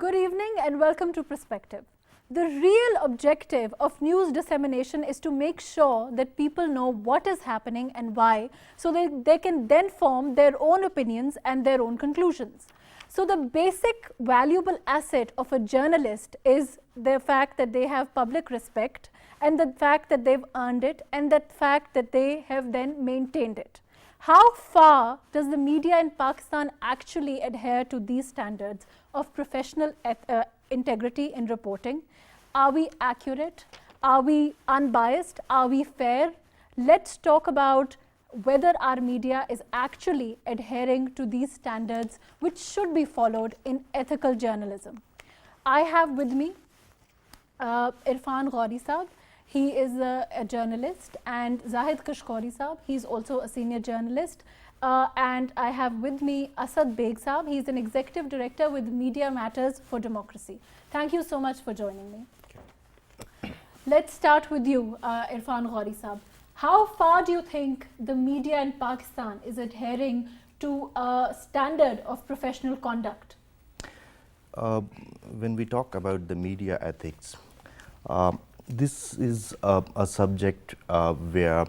Good evening and welcome to Perspective. The real objective of news dissemination is to make sure that people know what is happening and why, so that they can then form their own opinions and their own conclusions. So the basic valuable asset of a journalist is the fact that they have public respect and the fact that they've earned it and the fact that they have then maintained it. How far does the media in Pakistan actually adhere to these standards of professional integrity in reporting? Are we accurate? Are we unbiased? Are we fair? Let's talk about whether our media is actually adhering to these standards which should be followed in ethical journalism. I have with me Irfan Ghauri Saab. He is a journalist, and Zahid Gishkori Saab, he's also a senior journalist. And I have with me Asad Baig Saab. He's an executive director with Media Matters for Democracy. Thank you so much for joining me. Okay. Let's start with you, Irfan Ghauri Saab. How far do you think the media in Pakistan is adhering to a standard of professional conduct? When we talk about the media ethics, this is a subject where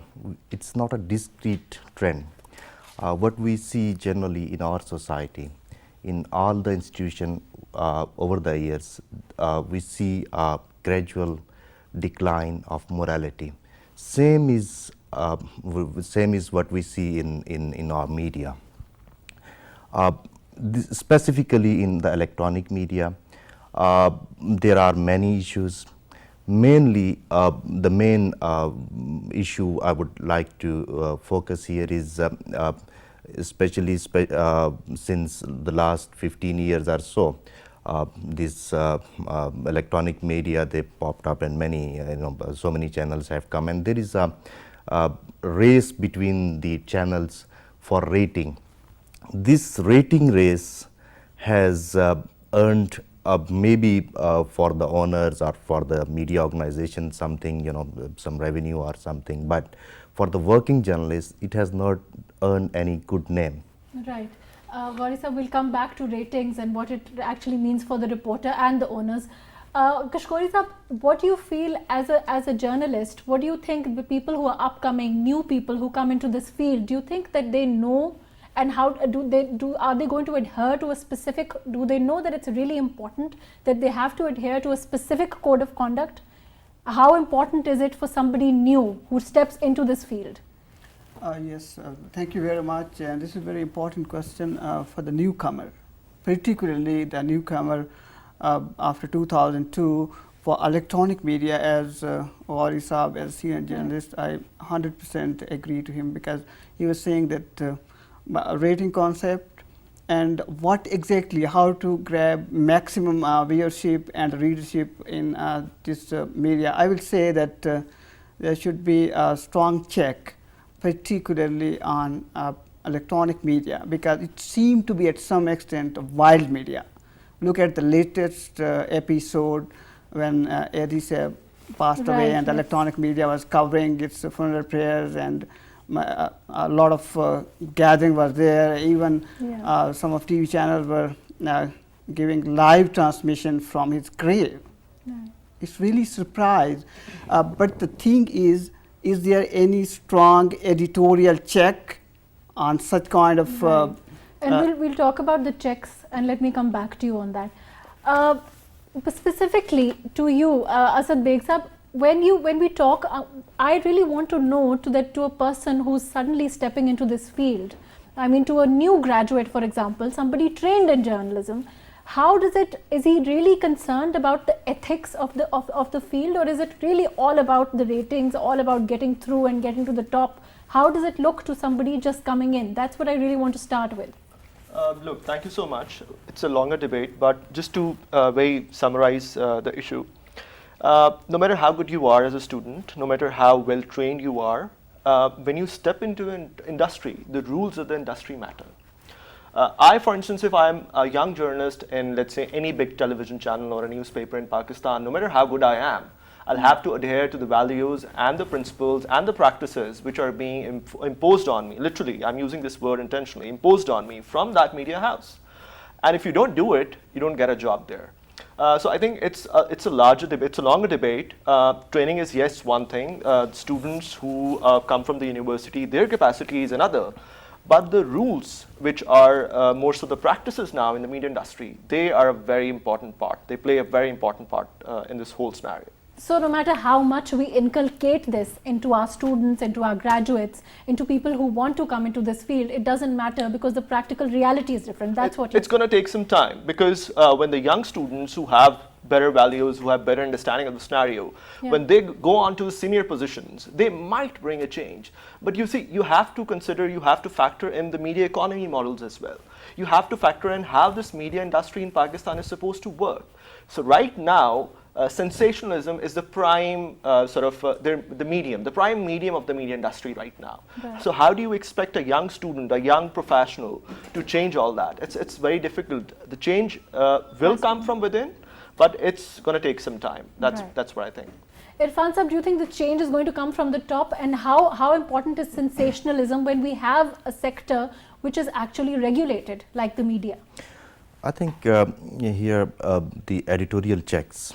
it's not a discrete trend. What we see generally in our society, in all the institutions over the years, we see a gradual decline of morality. Same is what we see in our media. Specifically in the electronic media, there are many issues. Mainly, the main issue I would like to focus here is especially since the last 15 years or so, this electronic media, they popped up and many, so many channels have come, and there is a race between the channels for rating. This rating race has earned maybe for the owners or for the media organization something, some revenue or something, but for the working journalists, it has not earned any good name. Right. Ghauri sir, we'll come back to ratings and what it actually means for the reporter and the owners. Gishkori sir, what do you feel as a journalist? What do you think the people who are upcoming, new people who come into this field, do you think that they know? And how are they going to adhere to a specific, do they know that it's really important that they have to adhere to a specific code of conduct? How important is it for somebody new who steps into this field? Yes, thank you very much. And this is a very important question for the newcomer, particularly the newcomer after 2002 for electronic media. As Ghauri Saab, as senior journalist, I 100% agree to him, because he was saying that rating concept and what exactly, how to grab maximum viewership and readership in this media. I will say that there should be a strong check, particularly on electronic media, because it seemed to be at some extent wild media. Look at the latest episode when Asad passed away, and the electronic media was covering its funeral prayers, and a lot of gathering was there. Even some of TV channels were giving live transmission from his grave. It's really surprised. But the thing is there any strong editorial check on such kind of and we'll talk about the checks, and let me come back to you on that. Specifically to you, Asad Baig Saab, when we talk, I really want to know to a person who's suddenly stepping into this field, I mean to a new graduate, for example, somebody trained in journalism, how does it, is he really concerned about the ethics of the field, or is it really all about the ratings, all about getting through and getting to the top? How does it look to somebody just coming in? That's what I really want to start with. Look, thank you so much. It's a longer debate, but just to summarize the issue. No matter how good you are as a student, no matter how well trained you are, when you step into an industry, the rules of the industry matter. I, for instance, if I'm a young journalist in, let's say, any big television channel or a newspaper in Pakistan, no matter how good I am, I'll have to adhere to the values and the principles and the practices which are being imposed on me. Literally, I'm using this word intentionally, imposed on me from that media house. And if you don't do it, you don't get a job there. So I think it's a larger debate, it's a longer debate. Training is, yes, one thing. Students who come from the university, their capacity is another. But the rules, which are more so the practices now in the media industry, they are a very important part. They play a very important part in this whole scenario. So no matter how much we inculcate this into our students, into our graduates, into people who want to come into this field, it doesn't matter because the practical reality is different. That's what it's going to take some time, because when the young students who have better values, who have better understanding of the scenario, when they go on to senior positions, they might bring a change. But you see, you have to consider, you have to factor in the media economy models as well. You have to factor in how this media industry in Pakistan is supposed to work. So right now, sensationalism is the prime the medium, the prime medium of the media industry right now. Right. So how do you expect a young student, a young professional to change all that? It's very difficult. The change will come from within, but it's going to take some time. That's what I think. Irfan Sahab, do you think the change is going to come from the top, and how important is sensationalism when we have a sector which is actually regulated like the media? I think here the editorial checks,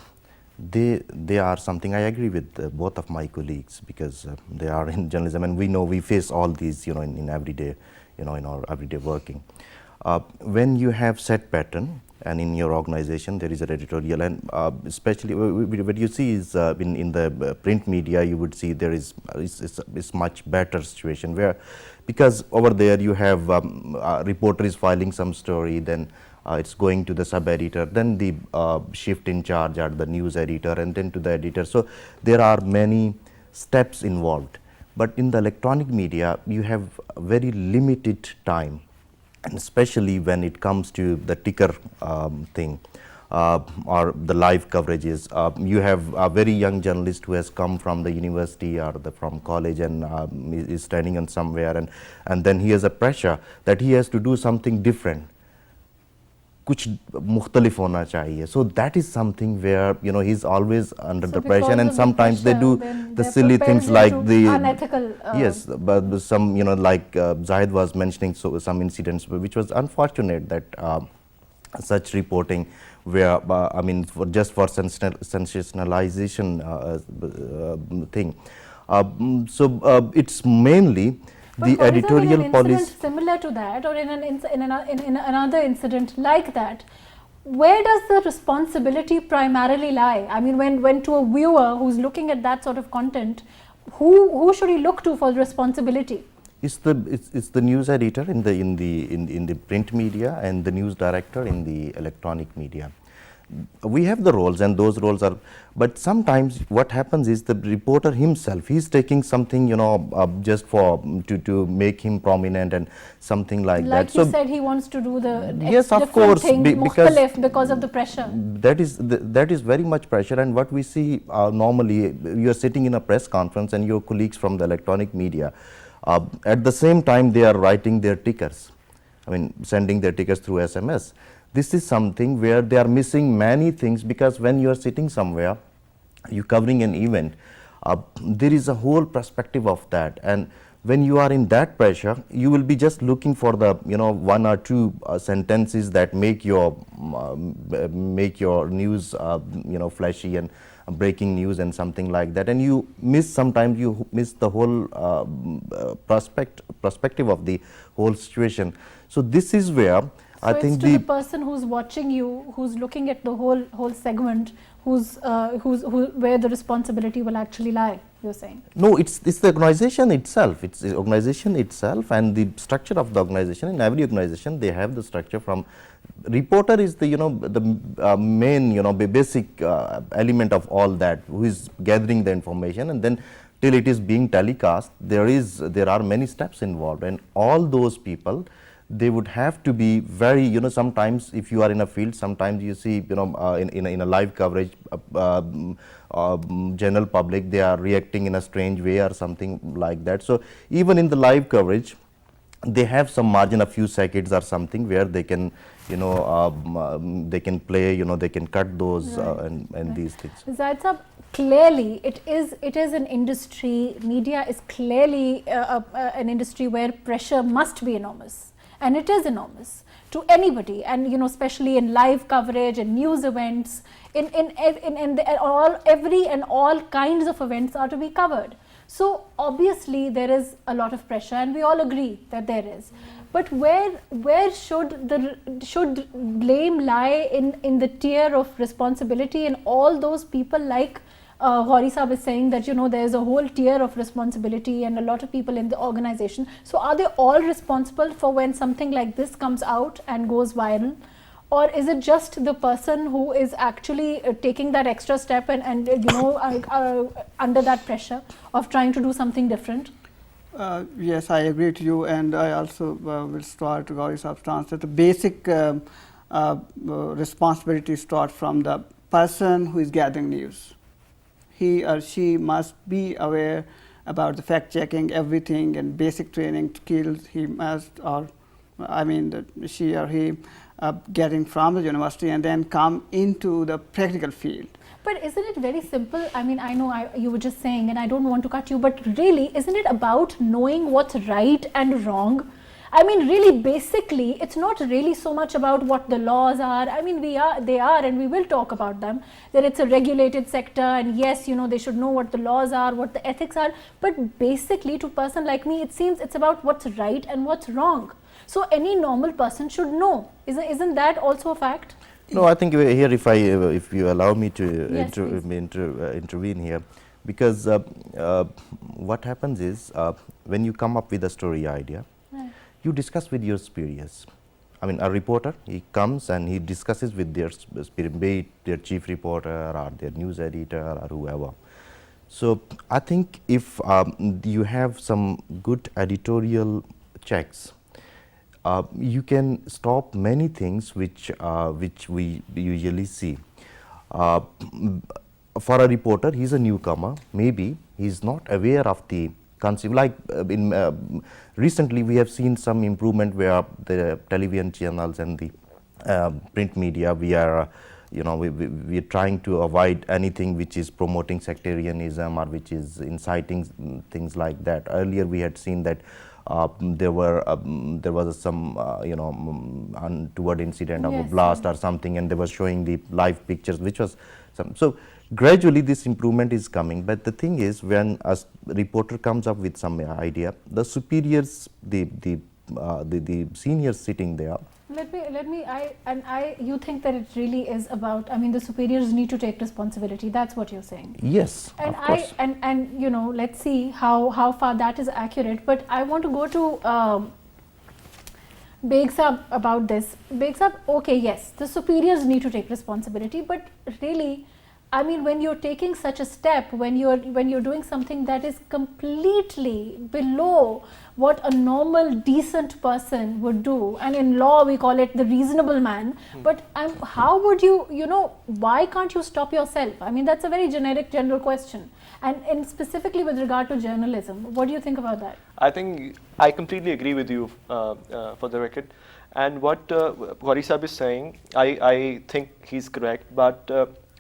they are something. I agree with both of my colleagues, because they are in journalism, and we know we face all these, in everyday, in our everyday working. When you have set pattern, and in your organization there is an editorial, and especially what you see is in the print media, you would see there is much better situation, where because over there you have reporter is filing some story, then it's going to the sub-editor, then the shift in charge at the news editor, and then to the editor. So there are many steps involved. But in the electronic media, you have very limited time, and especially when it comes to the ticker thing or the live coverages. You have a very young journalist who has come from the university or from college and is standing on somewhere, and then he has a pressure that he has to do something different. कुछ मुख्तलिफ होना चाहिए. So that is something where he's always under the pressure, and sometimes they do the silly things like the unethical. Yes, but some like Zahid was mentioning some incidents which was unfortunate, that such reporting where just for sensationalization thing. So it's mainly the editorial policy. Similar to that, or in another incident like that, where does the responsibility primarily lie? I mean, when to a viewer who's looking at that sort of content, who should he look to for responsibility? It's the news editor in the print media, and the news director in the electronic media. We have the roles, and those roles are, but sometimes what happens is the reporter himself, he's taking something just for to make him prominent and something like that. Like you said, he wants to do the yes, of course, because of the pressure. That is very much pressure. And what we see normally, you're sitting in a press conference and your colleagues from the electronic media, at the same time they are writing their tickers, sending their tickers through SMS. This is something where they are missing many things, because when you are sitting somewhere, you covering an event, there is a whole perspective of that, and when you are in that pressure, you will be just looking for the one or two sentences that make your news flashy and breaking news and something like that, and you miss, sometimes you miss the whole perspective of the whole situation. So this is where I think the person who's watching you, who's looking at the whole segment, where the responsibility will actually lie, you're saying? No, it's the organization itself. It's the organization itself and the structure of the organization. In every organization, they have the structure. From reporter is the the main basic element of all that, who is gathering the information, and then till it is being telecast, there are many steps involved, and all those people, they would have to be very, sometimes if you are in a field, sometimes you see, in a live coverage, general public, they are reacting in a strange way or something like that. So even in the live coverage, they have some margin, a few seconds or something, where they can, they can play, they can cut those and these things. Zahid Sahab, clearly it is an industry, media is clearly an industry where pressure must be enormous. and it is enormous to anybody, and especially in live coverage and news events, every and all kinds of events are to be covered. So obviously there is a lot of pressure, and we all agree that there is. But where should blame lie in the tier of responsibility, and all those people like Ghauri Sahab is saying that there is a whole tier of responsibility and a lot of people in the organization. So are they all responsible for when something like this comes out and goes viral? Or is it just the person who is actually taking that extra step and under that pressure of trying to do something different? Yes, I agree to you, and I also will start Ghauri Sahab's answer. The basic responsibility starts from the person who is gathering news. He or she must be aware about the fact checking, everything, and basic training skills he must, or she or he getting from the university, and then come into the practical field. But isn't it very simple? I know you were just saying, and I don't want to cut you, but really, isn't it about knowing what's right and wrong? Really, basically, it's not really so much about what the laws are. They are, and we will talk about them, that it's a regulated sector, and yes, they should know what the laws are, what the ethics are. But basically, to a person like me, it seems it's about what's right and what's wrong. So any normal person should know. Isn't that also a fact? No, I think here, if you allow me to Yes, intervene here, because what happens is when you come up with a story idea, Right. you discuss with your superiors. A reporter, he comes and he discusses with their be it their chief reporter or their news editor or whoever. So I think if you have some good editorial checks, you can stop many things which we usually see. For a reporter, he's a newcomer. Maybe he's not aware of the concept. Like recently, we have seen some improvement where the television channels and the print media, we are we are trying to avoid anything which is promoting sectarianism or which is inciting things like that. Earlier, we had seen that there was some untoward incident of a blast or something, and they were showing the live pictures, which was some. So gradually this improvement is coming, but the thing is, when a reporter comes up with some idea, the superiors, the seniors sitting there. You think that it really is about, the superiors need to take responsibility. That's what you're saying. Yes, And of course. let's see how far that is accurate. But I want to go to Baig Sahab about this. Baig Sahab, okay, yes, the superiors need to take responsibility, but really, when you're taking such a step, when you're doing something that is completely below what a normal, decent person would do, and in law we call it the reasonable man, but how would you, why can't you stop yourself? That's a very general question. And specifically with regard to journalism, what do you think about that? I think I completely agree with you, for the record. And what Ghauri Sahab is saying, I think he's correct, but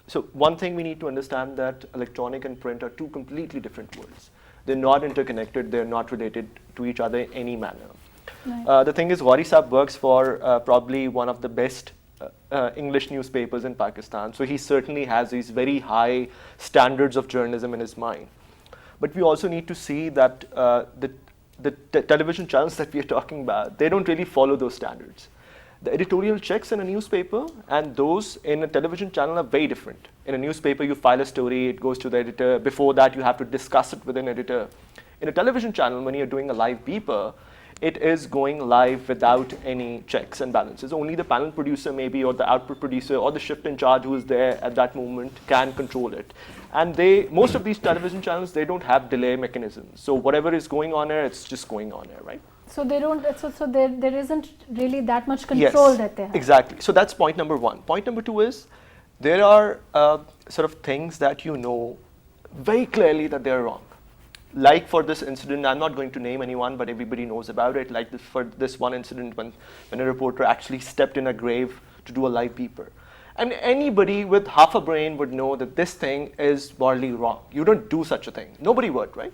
so one thing we need to understand, that electronic and print are two completely different worlds. They're not interconnected, they're not related to each other in any manner. Right. The thing is, Ghauri Sahab works for probably one of the best English newspapers in Pakistan, so he certainly has these very high standards of journalism in his mind. But we also need to see that the television channels that we are talking about, they don't really follow those standards. The editorial checks in a newspaper and those in a television channel are very different. In a newspaper, you file a story, it goes to the editor. Before that, you have to discuss it with an editor. In a television channel, when you're doing a live beeper, it is going live without any checks and balances. Only the panel producer maybe, or the output producer, or the shift in charge who is there at that moment can control it. And most of these television channels, they don't have delay mechanisms. So whatever is going on here, it's just going on here, right? So they don't. So there isn't really that much control that they have. Exactly. So that's point number one. Point number two is, there are sort of things that you know very clearly that they're wrong. Like for this incident, I'm not going to name anyone, but everybody knows about it. Like for this one incident when a reporter actually stepped in a grave to do a live beeper. And anybody with half a brain would know that this thing is morally wrong. You don't do such a thing. Nobody would, right?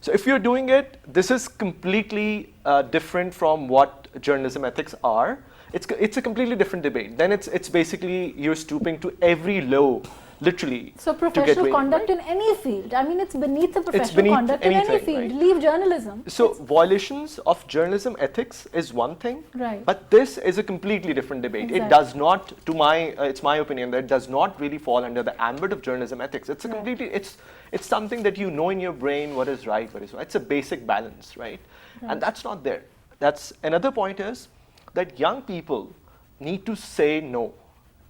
So if you're doing it, this is completely different from what journalism ethics are, it's a completely different debate. Then it's basically you're stooping to every low, literally. So professional conduct in any field. I mean, it's beneath the professional conduct in any field. Right? Leave journalism. So violations of journalism ethics is one thing, right? But this is a completely different debate. Exactly. It does not, it's my opinion that it does not really fall under the ambit of journalism ethics. It's a completely, it's something that you know in your brain what is right, what is wrong. It's a basic balance, right? And that's not there. That's another point is that young people need to say no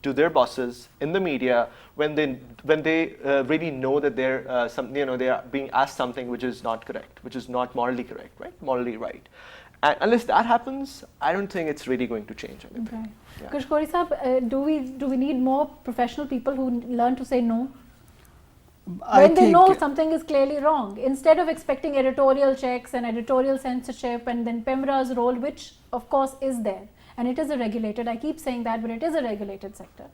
to their bosses in the media when they really know that they're they are being asked something which is not correct, which is not morally correct, right? Morally right. And unless that happens, I don't think it's really going to change anything. Okay. Yeah. Gishkori Sahab, do we need more professional people who learn to say no? When they know something is clearly wrong, instead of expecting editorial checks and editorial censorship, and then PEMRA's role, which of course is there, and it is a regulated, I keep saying that, but it is a regulated sector.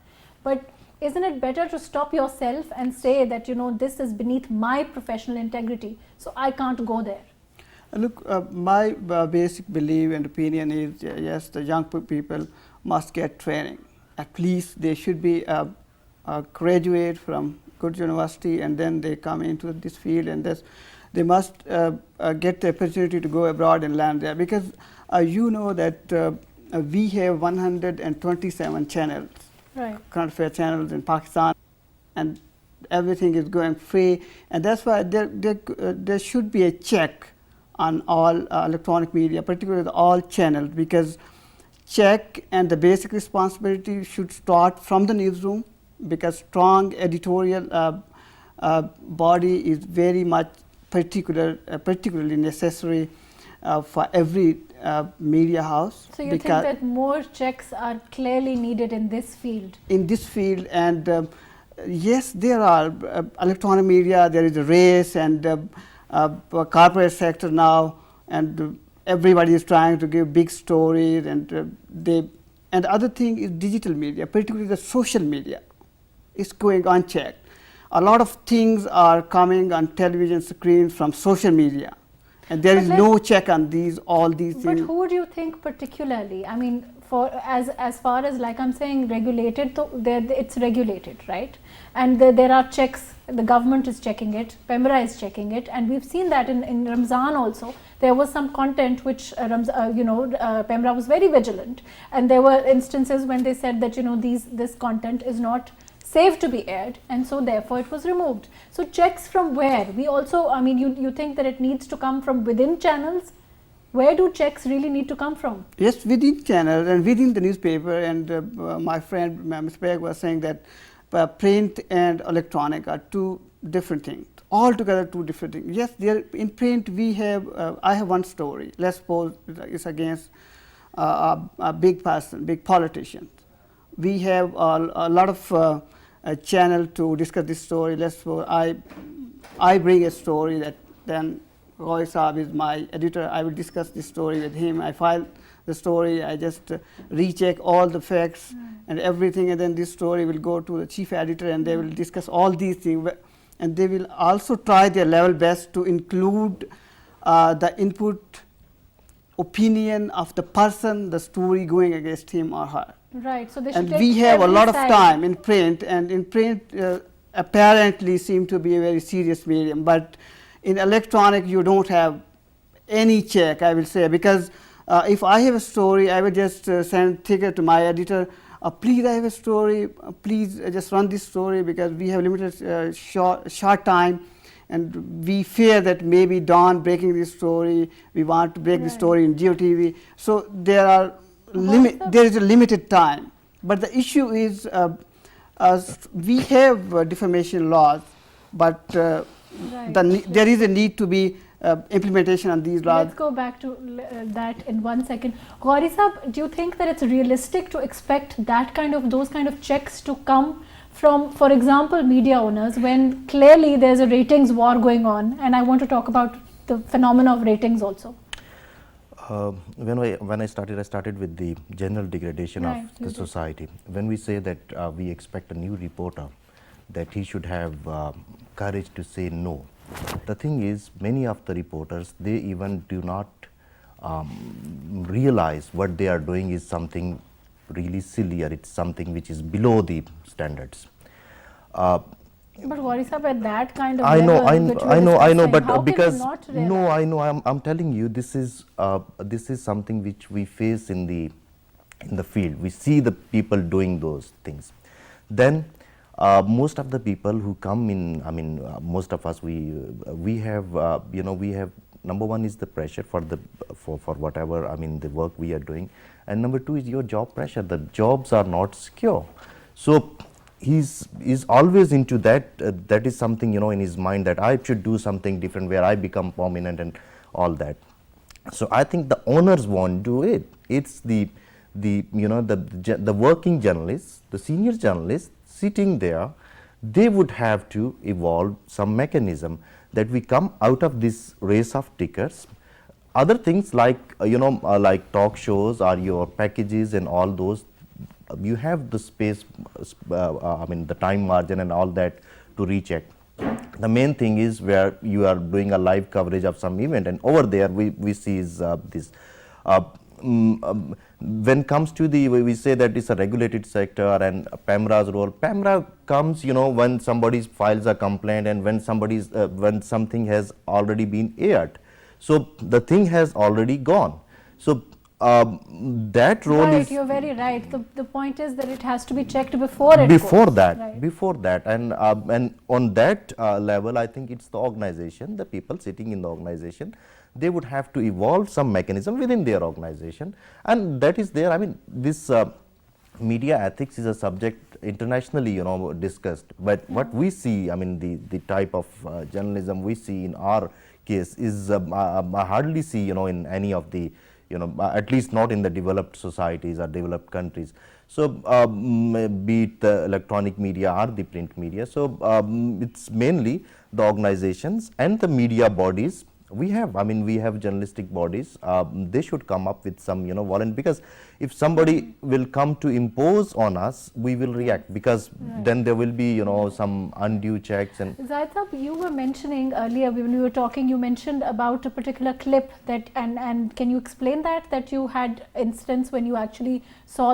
But isn't it better to stop yourself and say that, you know, this is beneath my professional integrity, so I can't go there? Look, my basic belief and opinion is, yes, the young people must get training. At least they should be a graduate from good university, and then they come into this field, and they must get the opportunity to go abroad and land there, because you know that we have 127 channels, right, current affair channels in Pakistan, and everything is going free, and that's why there should be a check on all electronic media, particularly all channels, because check and the basic responsibility should start from the newsroom, because strong editorial body is very much particularly necessary for every media house. So you think that more checks are clearly needed in this field? In this field, and yes, there are electronic media, there is a race, and corporate sector now, and everybody is trying to give big stories, and and other thing is digital media, particularly the social media, is going unchecked. A lot of things are coming on television screens from social media, and there is no check on all these things. But who do you think particularly? I mean, as far as, like I'm saying, regulated, it's regulated, right? And there are checks. The government is checking it, PEMRA is checking it, and we've seen that in Ramzan also. There was some content which PEMRA was very vigilant, and there were instances when they said that, you know, this content is not safe to be aired, and so therefore it was removed. So checks from where? We also, I mean, you think that it needs to come from within channels? Where do checks really need to come from? Yes, within channels and within the newspaper, and my friend Mr. Baig was saying that print and electronic are two different things, altogether two different things. Yes, in print we have, I have one story, let's suppose it's against a big person, big politician. We have a lot of channel to discuss this story. Let's suppose I bring a story that then Ghauri Saab is my editor. I will discuss this story with him. I file the story. I just recheck all the facts and everything, and then this story will go to the chief editor, and they will discuss all these things. And they will also try their level best to include the input opinion of the person, the story going against him or her. Right. So they should and take we have a lot of side. time in print, and in print apparently seem to be a very serious medium, but in electronic you don't have any check, I will say, because if I have a story, I will just send ticket to my editor, please, I have a story, please just run this story, because we have limited short time, and we fear that maybe Dawn breaking this story, we want to break the story in GeoTV. So there is a limited time. But the issue is we have defamation laws, but there is a need to be implementation on these laws. Let's go back to that in 1 second. Ghauri Sahab, do you think that it's realistic to expect those kind of checks to come from, for example, media owners, when clearly there's a ratings war going on? And I want to talk about the phenomena of ratings also. When I started with the general degradation of the society. When we say that we expect a new reporter, that he should have courage to say no. The thing is, many of the reporters, they even do not realize what they are doing is something really silly, or it's something which is below the standards. But Ghauri Sahab, at that kind of I know, level which we're I know, discussing, but how can because you not no, realize? I know, I'm telling you, this is something which we face in the field. We see the people doing those things. Then most of the people who come in, I mean, most of us, we have, we have, number one is the pressure for whatever, I mean, the work we are doing, and number two is your job pressure. The jobs are not secure, so he's always into that. That is something, in his mind, that I should do something different where I become prominent and all that. So I think the owners won't do it. It's the working journalists, the senior journalists sitting there, they would have to evolve some mechanism that we come out of this race of tickers. Other things like like talk shows or your packages and all those, you have the space, I mean the time margin and all that to recheck. The main thing is where you are doing a live coverage of some event, and over there we see is this. When comes to the, we say that it's a regulated sector and PAMRA's role. PAMRA comes, when somebody files a complaint and when when something has already been aired. So the thing has already gone. So that role Right, is. you're very right. The point is that it has to be checked before it Before goes. that, Right. before that, and on that level, I think it's the organization, the people sitting in the organization, they would have to evolve some mechanism within their organization, and that is there. I mean, this media ethics is a subject internationally, discussed. But what we see, I mean, the type of journalism we see in our case is I hardly see, in any of the, at least not in the developed societies or developed countries. So be it the electronic media or the print media. So it's mainly the organizations and the media bodies. We have, I mean, we have journalistic bodies. They should come up with some, volunteer, because if somebody will come to impose on us, we will react, because then there will be, some undue checks. And Zahid Sahab, you were mentioning earlier when we were talking, you mentioned about a particular clip that, and can you explain that you had instance when you actually saw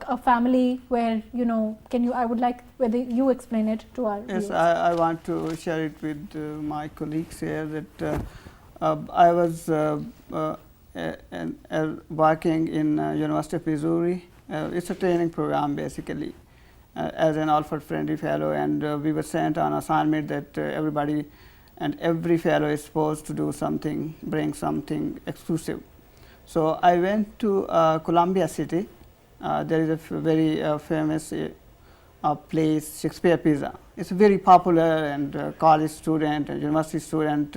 a family where, I would like whether you explain it to our Yes, viewers. I want to share it with my colleagues here that I was working in University of Missouri. It's a training program basically as an Alfred Friendly Fellow, and we were sent on assignment that everybody and every fellow is supposed to do something, bring something exclusive. So I went to Columbia City. There is a very famous place, Shakespeare Pizza. It's very popular, and college student and university student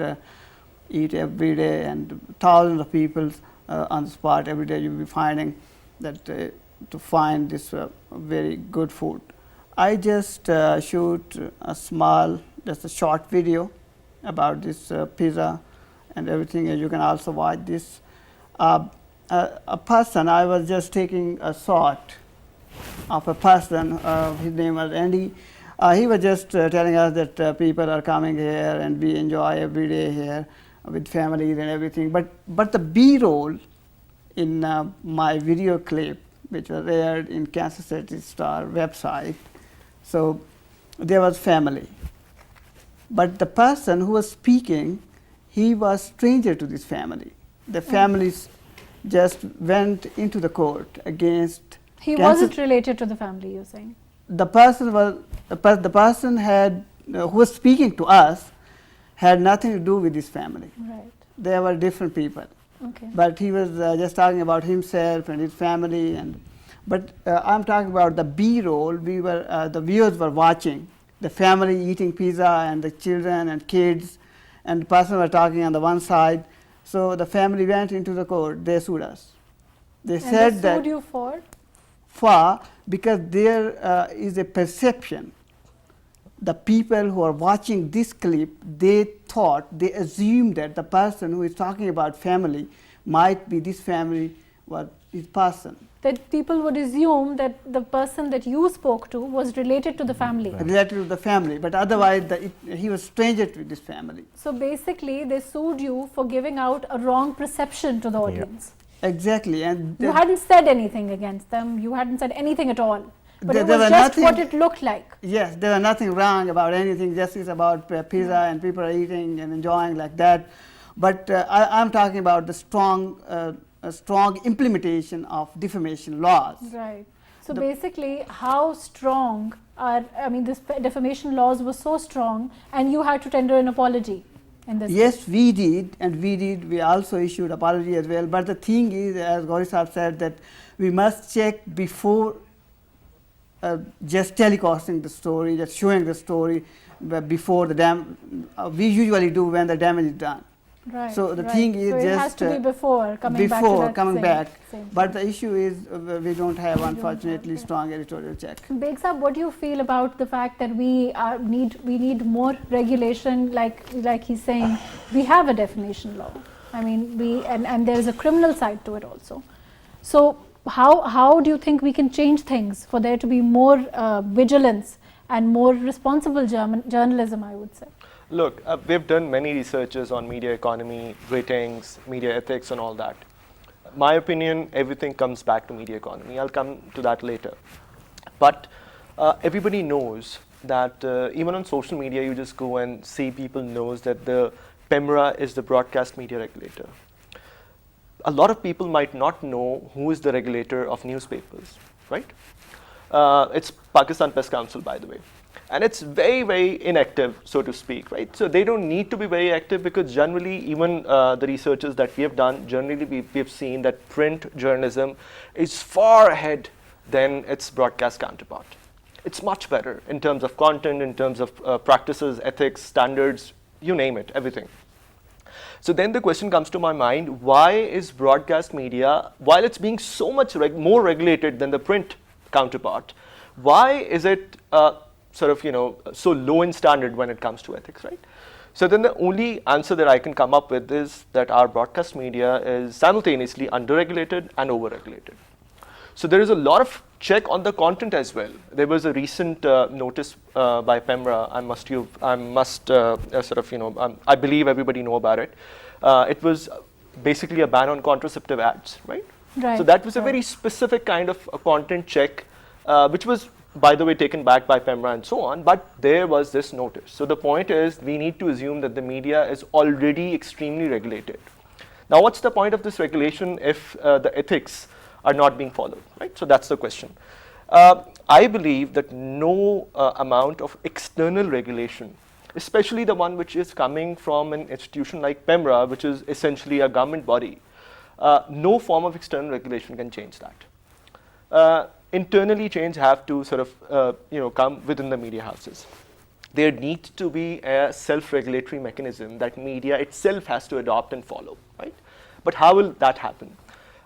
eat every day, and thousands of people on the spot every day. You'll be finding that to find this very good food. I just shoot just a short video about this pizza and everything, and you can also watch this. A person, I was just taking a shot of a person, his name was Andy. He was just telling us that people are coming here and we enjoy every day here with families and everything. But the B-roll in my video clip, which was aired in Kansas City Star website, so there was family. But the person who was speaking, he was stranger to this family. The families just went into the court against. He wasn't related to the family, you're saying? The person was the person had who was speaking to us had nothing to do with this family. Right. They were different people. Okay. But he was just talking about himself and his family, but I'm talking about the B-roll. We were the viewers were watching the family eating pizza and the children and kids, and the person was talking on the one side. So the family went into the court. They sued us. They said they that sued you for? Because there is a perception. The people who are watching this clip, they assumed that the person who is talking about family might be this family was person. That people would assume that the person that you spoke to was related to the family. Related to the family, but otherwise he was stranger to this family. So basically they sued you for giving out a wrong perception to the audience. Exactly. And you hadn't said anything against them, you hadn't said anything at all. But There it was were just nothing- what it looked like. Yes, there was nothing wrong about anything, just it's about pizza and people are eating and enjoying like that. But I'm talking about the strong implementation of defamation laws. Right. So basically, how strong are, I mean, this defamation laws were so strong and you had to tender an apology in this Yes, case. we did, and we also issued apology as well. But the thing is, as Ghauri Sahab said, that we must check before just telecasting the story, just showing the story before the we usually do when the damage is done. Right. So the right. thing is so it has just to be before coming back to that same But the issue is we don't have, unfortunately, okay. strong editorial check. Baig Sahab, what do you feel about the fact that we need more regulation? Like he's saying, we have a defamation law. I mean, and there is a criminal side to it also. So how do you think we can change things for there to be more vigilance and more responsible journalism, I would say? Look, we've done many researches on media economy, ratings, media ethics and all that. My opinion, everything comes back to media economy. I'll come to that later. But everybody knows that even on social media, you just go and see people knows that the PEMRA is the broadcast media regulator. A lot of people might not know who is the regulator of newspapers, right? It's Pakistan Press Council, by the way. And it's very, very inactive, so to speak, right? So they don't need to be very active because generally, even the researches that we have done, generally we have seen that print journalism is far ahead than its broadcast counterpart. It's much better in terms of content, in terms of practices, ethics, standards, you name it, everything. So then the question comes to my mind, why is broadcast media, while it's being so much more regulated than the print counterpart, why is it sort of, so low in standard when it comes to ethics, right? So then the only answer that I can come up with is that our broadcast media is simultaneously under-regulated and over-regulated. So there is a lot of check on the content as well. There was a recent notice by PEMRA. I believe everybody know about it. It was basically a ban on contraceptive ads, right? Right. So that was a very specific kind of a content check, which was, by the way, taken back by PEMRA and so on, but there was this notice. So the point is, we need to assume that the media is already extremely regulated. Now, what's the point of this regulation if the ethics are not being followed, right? So that's the question. I believe that no amount of external regulation, especially the one which is coming from an institution like PEMRA, which is essentially a government body, no form of external regulation can change that. Internally, change have to sort of come within the media houses. There needs to be a self-regulatory mechanism that media itself has to adopt and follow, right? But how will that happen?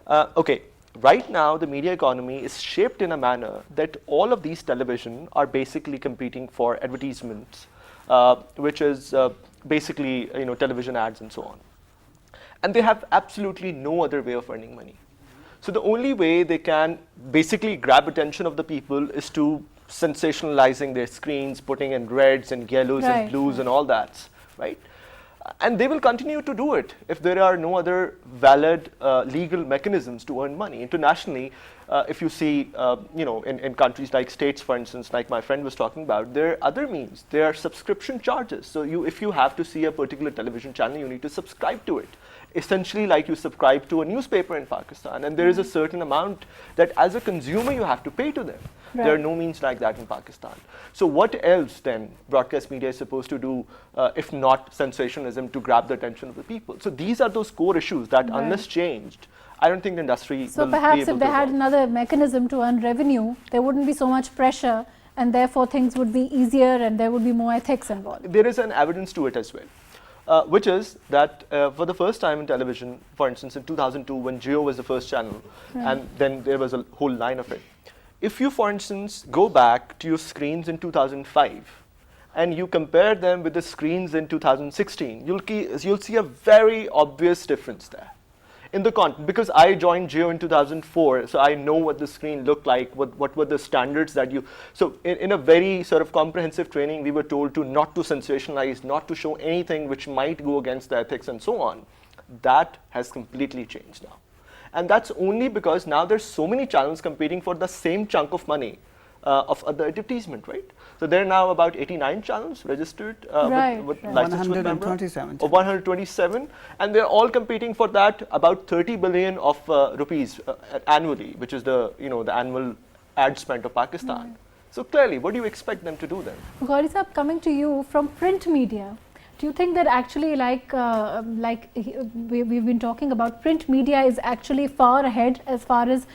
Okay, right now the media economy is shaped in a manner that all of these television are basically competing for advertisements, which is basically television ads and so on. And they have absolutely no other way of earning money. So the only way they can basically grab attention of the people is to sensationalizing their screens, putting in reds and yellows and blues and all that, right? And they will continue to do it if there are no other valid legal mechanisms to earn money. Internationally, if you see, in countries like States, for instance, like my friend was talking about, there are other means. There are subscription charges. So if you have to see a particular television channel, you need to subscribe to it. Essentially like you subscribe to a newspaper in Pakistan, and there is a certain amount that as a consumer you have to pay to them. Right. There are no means like that in Pakistan. So what else then broadcast media is supposed to do if not sensationalism to grab the attention of the people? So these are those core issues that unless changed, I don't think the industry so will perhaps be able if they to had evolve. another mechanism to earn revenue, there wouldn't be so much pressure and therefore things would be easier and there would be more ethics involved. There is an evidence to it as well. Which is that for the first time in television, for instance, in 2002, when Jio was the first channel, and then there was a whole line of it. If you, for instance, go back to your screens in 2005, and you compare them with the screens in 2016, you'll see a very obvious difference there. in the content, because I joined Geo in 2004, so I know what the screen looked like, what were the standards that you, so in a very sort of comprehensive training, we were told to not to sensationalize, not to show anything which might go against the ethics and so on. That has completely changed now. And that's only because now there's so many channels competing for the same chunk of money of the advertisement, right? So there are now about 89 channels registered with license with member, 127. or 127, and they're all competing for that about 30 billion of rupees annually, which is the the annual ad spend of Pakistan. So clearly, what do you expect them to do then? Ghauri sahab, coming to you from print media, do you think that actually we've been talking about, print media is actually far ahead as far as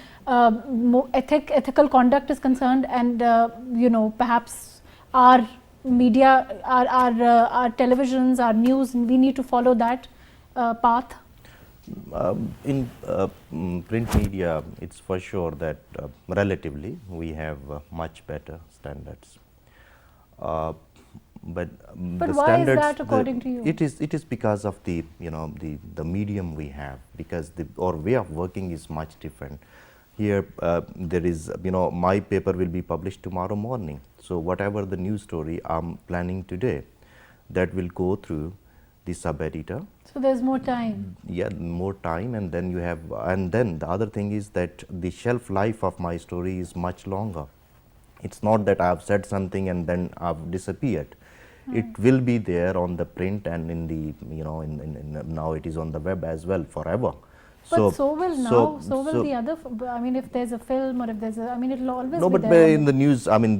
ethical conduct is concerned, and perhaps our media, our televisions, our news, we need to follow that path? In print media, it's for sure that relatively we have much better standards. But the why standards, is that according to you? It is because of the the medium we have, because our way of working is much different. Here there is my paper will be published tomorrow morning. So whatever the news story I'm planning today, that will go through the sub editor. So there's more time. Yeah, more time, and then you have, and then the other thing is that the shelf life of my story is much longer. It's not that I've said something and then I've disappeared. It will be there on the print and in the now it is on the web as well forever. But so will the other. I mean, if there's a film or if there's a, I mean, it'll always no, be but there. in the news, I mean,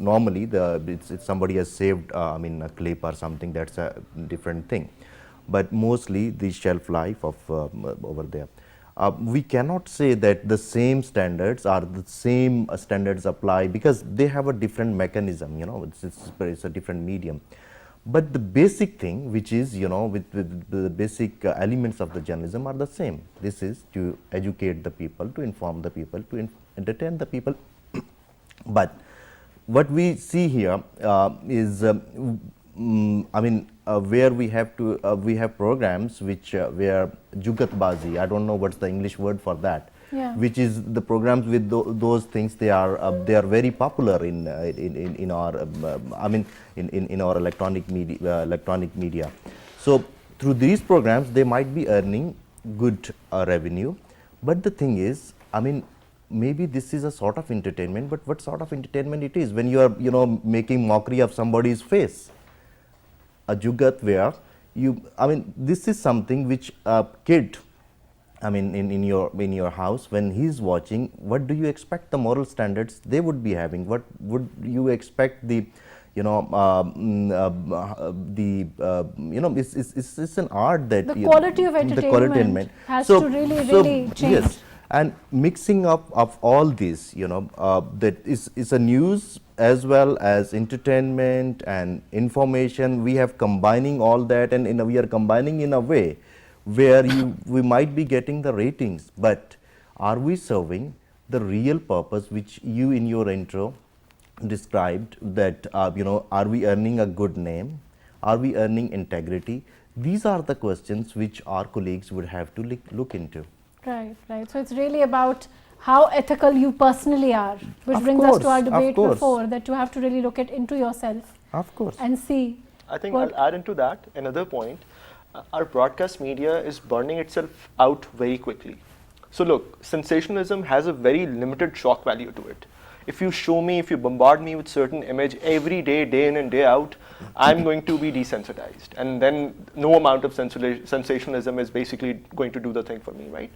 normally it's somebody has saved, I mean, a clip or something. That's a different thing. But mostly the shelf life of over there. We cannot say that the same standards are the same standards apply, because they have a different mechanism. It's a different medium. But the basic thing, which is with the basic elements of the journalism, are the same. This is to educate the people, to inform the people, to entertain the people. But what we see here is, I mean, where we have programs which where jugatbazi, I don't know what's the English word for that, which is the programs with those things. They are very popular in our I mean in our electronic media. So through these programs they might be earning good revenue, but the thing is, I mean, maybe this is a sort of entertainment, but what sort of entertainment it is when you are making mockery of somebody's face? A jugat where I mean, this is something which a kid, I mean, in your house, when he's watching, what do you expect the moral standards they would be having? What would you expect the it's an art that the quality of entertainment has to really change. Yes, and mixing up of all this, that is a news as well as entertainment and information. We have combining all that, and we are combining in a way where we might be getting the ratings, but are we serving the real purpose which you in your intro described, that are we earning a good name, are we earning integrity? These are the questions which our colleagues would have to look into. Right. So it's really about how ethical you personally are, which brings us to our debate before, that you have to really look into yourself. Of course. And see. I think I'll add into that another point. Our broadcast media is burning itself out very quickly. So look, sensationalism has a very limited shock value to it. If you show me, if you bombard me with certain image every day, day in and day out, I'm going to be desensitized. And then no amount of sensationalism is basically going to do the thing for me, right?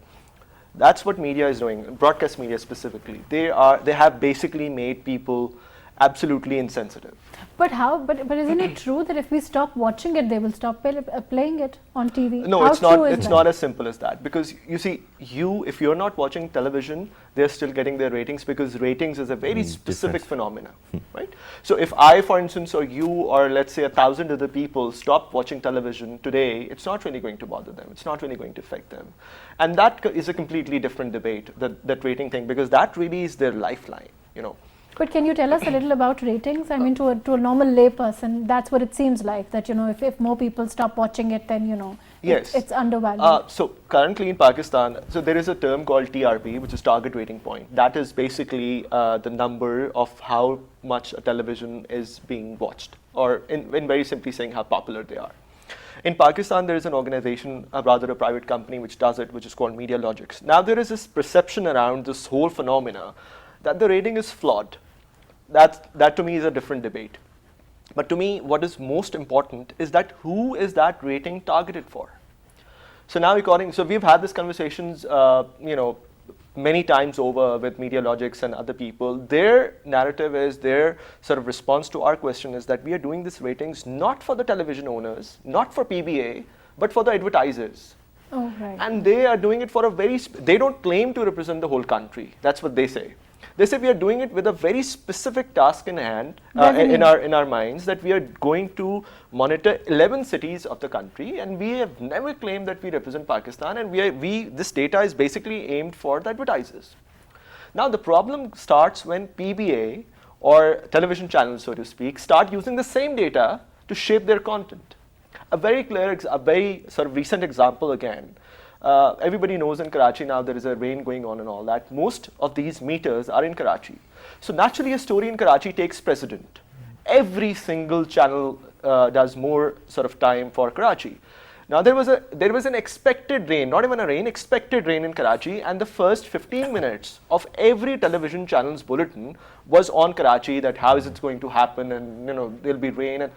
That's what media is doing, broadcast media specifically. They have basically made people absolutely insensitive. But how? But isn't it true that if we stop watching it, they will stop playing it on TV? No, it's not. It's not as simple as that. Because you see, if you're not watching television, they're still getting their ratings, because ratings is a very specific phenomenon, right? So if I, for instance, or you, or let's say 1,000 other people stop watching television today, it's not really going to bother them. It's not really going to affect them, and that is a completely different debate. That rating thing, because that really is their lifeline, But can you tell us a little about ratings? I mean, to a normal lay person, that's what it seems like, that, you know, if more people stop watching it, then, you know, Yes. it's undervalued. So currently in Pakistan, so there is a term called TRP, which is target rating point. That is basically the number of how much a television is being watched, or in very simply saying how popular they are. In Pakistan, there is an organization, rather a private company, which does it, which is called Media Logics. Now, there is this perception around this whole phenomena that the rating is flawed. That to me is a different debate. But to me, what is most important is that who is that rating targeted for? So now so we've had these conversations, you know, many times over with Media Logics and other people. Their narrative is, their sort of response to our question is that we are doing these ratings not for the television owners, not for PBA, but for the advertisers. Oh, right. And they are doing it for they don't claim to represent the whole country. That's what they say. They say we are doing it with a very specific task in hand, in our minds, that we are going to monitor 11 cities of the country, and we have never claimed that we represent Pakistan, and this data is basically aimed for the advertisers. Now the problem starts when PBA or television channels, so to speak, start using the same data to shape their content. A very sort of recent example again. Everybody knows in Karachi now there is a rain going on and all that. Most of these meters are in Karachi. So naturally a story in Karachi takes precedent. Every single channel does more sort of time for Karachi. Now there was an expected rain, not even a rain, expected rain in Karachi, and the first 15 minutes of every television channel's bulletin was on Karachi, that how is it going to happen, and you know there'll be rain. And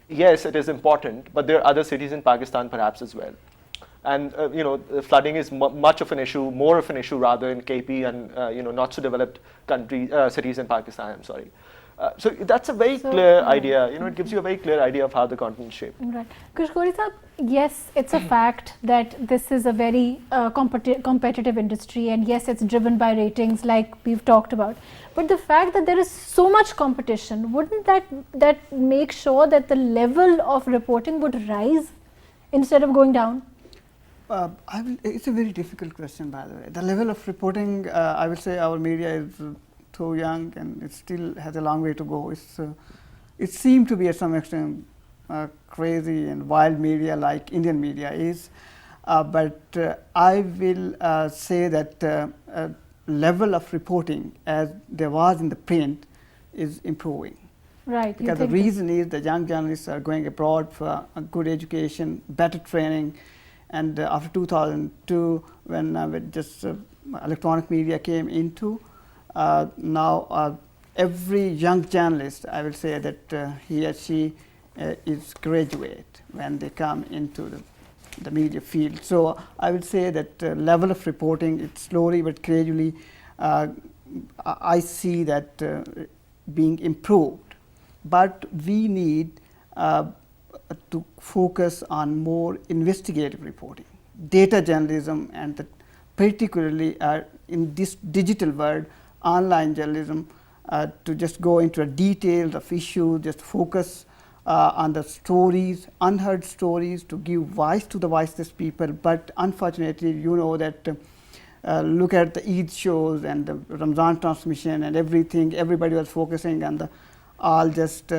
yes, it is important, but there are other cities in Pakistan perhaps as well. And you know, flooding is much of an issue, more of an issue rather in KP and you know, not so developed cities in Pakistan. I'm sorry. So that's a very clear idea. You know, it gives you a very clear idea of how the content is shaped. Right. Gishkori sir, yes, it's a fact that this is a very competitive industry, and yes, it's driven by ratings, like we've talked about. But the fact that there is so much competition, wouldn't that make sure that the level of reporting would rise instead of going down? It's a very difficult question, by the way. The level of reporting, I would say our media is too young, and it still has a long way to go. It seemed to be at some extent crazy and wild media like Indian media is, but I will say that level of reporting as there was in the print is improving. Right. Because the reason is the young journalists are going abroad for a good education, better training. And after 2002, when electronic media came into, now every young journalist, I will say that he or she is graduate when they come into the media field. So I would say that level of reporting, it's slowly but gradually, I see that being improved. But we need to focus on more investigative reporting, data journalism, and particularly in this digital world, online journalism, to just go into a detail of issues, just focus on the stories, unheard stories, to give voice to the voiceless people. But unfortunately, you know that look at the Eid shows and the Ramzan transmission and everything, everybody was focusing on the all just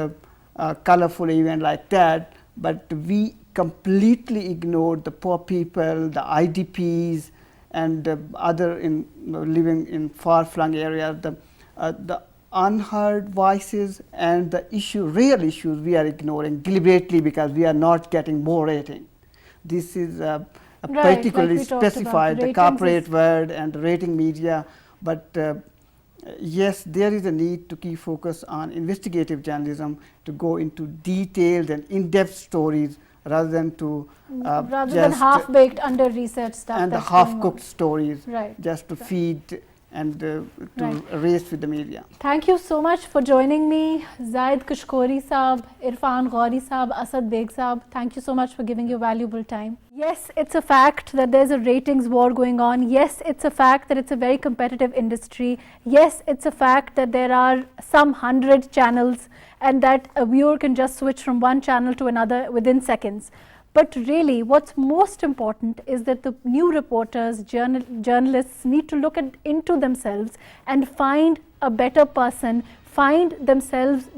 colorful event like that, but we completely ignored the poor people, the IDPs, and other living in far-flung areas, the unheard voices and the real issues we are ignoring deliberately because we are not getting more rating. This is particularly like specified the corporate world and the rating media, but yes, there is a need to keep focus on investigative journalism, to go into detailed and in-depth stories rather than half-baked, under-researched stuff. And the half-cooked stories, right, just to feed and to race with the media. Thank you so much for joining me, Zahid Gishkori Saab, Irfan Ghauri Saab, Asad Baig Saab. Thank you so much for giving your valuable time. Yes, it's a fact that there's a ratings war going on. Yes, it's a fact that it's a very competitive industry. Yes, it's a fact that there are some 100 channels and that a viewer can just switch from one channel to another within seconds. But really, what's most important is that the new reporters, journalists need to look into themselves and find a better person find themselves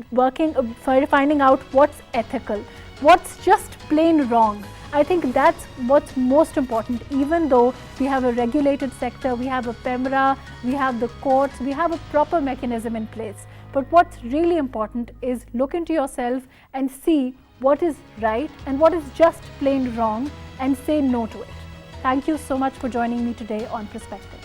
finding out what's ethical, what's just plain wrong. I think that's what's most important. Even though we have a regulated sector, we have a PEMRA, we have the courts, we have a proper mechanism in place. But what's really important is look into yourself and see what is right and what is just plain wrong and say no to it. Thank you so much for joining me today on Perspective.